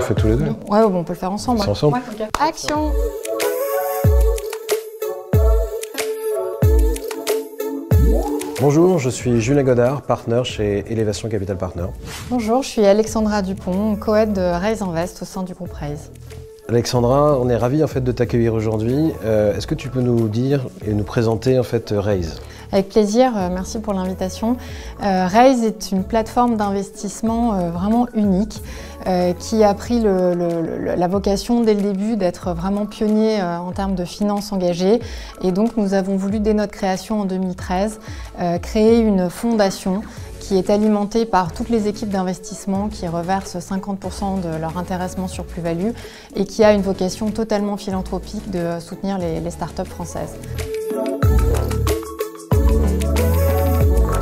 On fait tous les deux. Ouais, bon, on peut le faire ensemble. C'est ensemble. Ouais, okay. Action. Bonjour, je suis Julien Godard, partner chez Elevation Capital Partners. Bonjour, je suis Alexandra Dupont, co-head de Raise Invest au sein du groupe Raise. Alexandra, on est ravis en fait de t'accueillir aujourd'hui. Est-ce que tu peux nous dire et nous présenter en fait Raise? Avec plaisir, merci pour l'invitation. Raise est une plateforme d'investissement vraiment unique qui a pris la vocation dès le début d'être vraiment pionnier en termes de finances engagées. Et donc nous avons voulu, dès notre création en 2013, créer une fondation qui est alimentée par toutes les équipes d'investissement qui reversent 50% de leur intéressement sur plus-value et qui a une vocation totalement philanthropique de soutenir les startups françaises.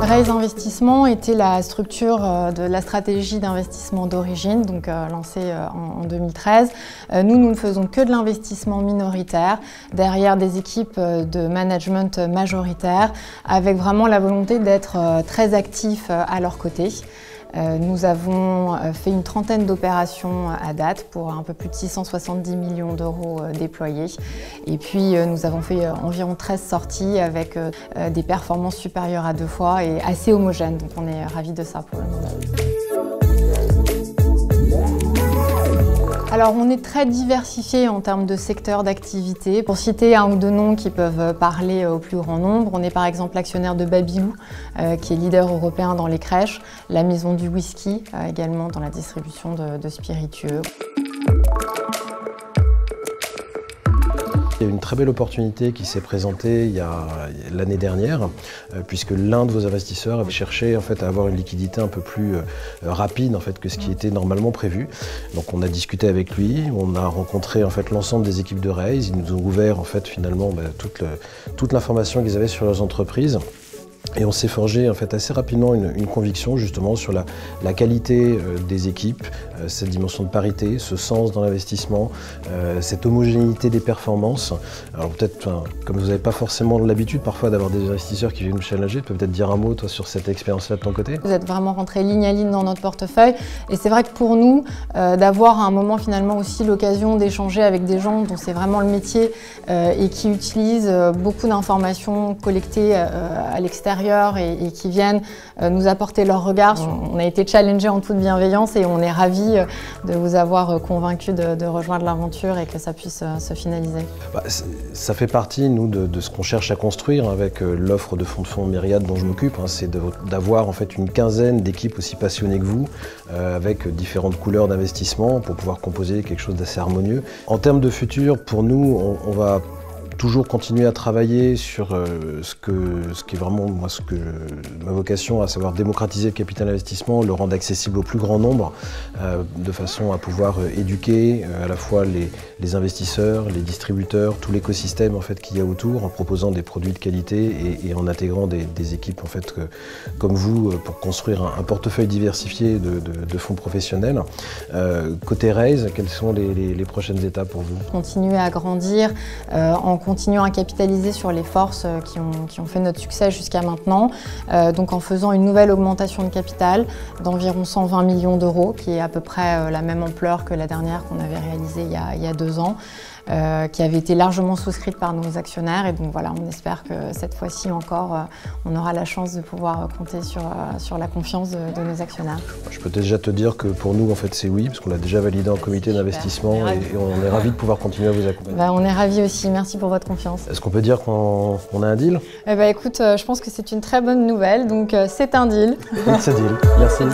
Raise Investissement était la structure de la stratégie d'investissement d'origine, donc lancée en 2013. Nous ne faisons que de l'investissement minoritaire, derrière des équipes de management majoritaires, avec vraiment la volonté d'être très actifs à leur côté. Nous avons fait une trentaine d'opérations à date pour un peu plus de 670 millions d'euros déployés. Et puis nous avons fait environ 13 sorties avec des performances supérieures à 2 fois et assez homogènes. Donc on est ravis de ça pour le moment. Alors on est très diversifié en termes de secteurs d'activité. Pour citer un ou deux noms qui peuvent parler au plus grand nombre, on est par exemple l'actionnaire de Babylou, qui est leader européen dans les crèches, la maison du whisky, également dans la distribution de spiritueux. Il y a une très belle opportunité qui s'est présentée il y a l'année dernière, puisque l'un de vos investisseurs avait cherché en fait, à avoir une liquidité un peu plus rapide en fait, que ce qui était normalement prévu. Donc on a discuté avec lui, on a rencontré en fait, l'ensemble des équipes de Raise, ils nous ont ouvert en fait, finalement toute l'information qu'ils avaient sur leurs entreprises. Et on s'est forgé en fait, assez rapidement une conviction justement sur la qualité des équipes, cette dimension de parité, ce sens dans l'investissement, cette homogénéité des performances. Alors peut-être, comme vous n'avez pas forcément l'habitude parfois d'avoir des investisseurs qui viennent nous challenger, tu peux peut-être dire un mot toi sur cette expérience-là de ton côté? Vous êtes vraiment rentré ligne à ligne dans notre portefeuille et c'est vrai que pour nous, d'avoir à un moment finalement aussi l'occasion d'échanger avec des gens dont c'est vraiment le métier et qui utilisent beaucoup d'informations collectées à l'extérieur et qui viennent nous apporter leur regard. On a été challengés en toute bienveillance et on est ravis de vous avoir convaincu de rejoindre l'aventure et que ça puisse se finaliser. Ça fait partie, nous, de ce qu'on cherche à construire avec l'offre de fonds Myriad dont je m'occupe. C'est d'avoir en fait une quinzaine d'équipes aussi passionnées que vous, avec différentes couleurs d'investissement pour pouvoir composer quelque chose d'assez harmonieux. En termes de futur, pour nous, on va toujours continuer à travailler sur ce qui est vraiment ma vocation, à savoir démocratiser le capital investissement, le rendre accessible au plus grand nombre, de façon à pouvoir éduquer à la fois les investisseurs, les distributeurs, tout l'écosystème en fait, qu'il y a autour, en proposant des produits de qualité et en intégrant des équipes en fait, comme vous pour construire un portefeuille diversifié de fonds professionnels. Côté Raise, quelles sont les prochaines étapes pour vous? Continuer à grandir en continuant à capitaliser sur les forces qui ont fait notre succès jusqu'à maintenant, donc en faisant une nouvelle augmentation de capital d'environ 120 millions d'euros, qui est à peu près la même ampleur que la dernière qu'on avait réalisée il y a 2 ans, qui avait été largement souscrite par nos actionnaires. Et donc voilà, on espère que cette fois-ci encore, on aura la chance de pouvoir compter sur la confiance de nos actionnaires. Je peux déjà te dire que pour nous, en fait, c'est oui, parce qu'on l'a déjà validé en comité d'investissement et on est ravis de pouvoir continuer à vous accompagner. On est ravis aussi, merci pour votre confiance. Est-ce qu'on peut dire qu'on a un deal? Écoute, je pense que c'est une très bonne nouvelle, donc c'est un deal. C'est un deal, merci.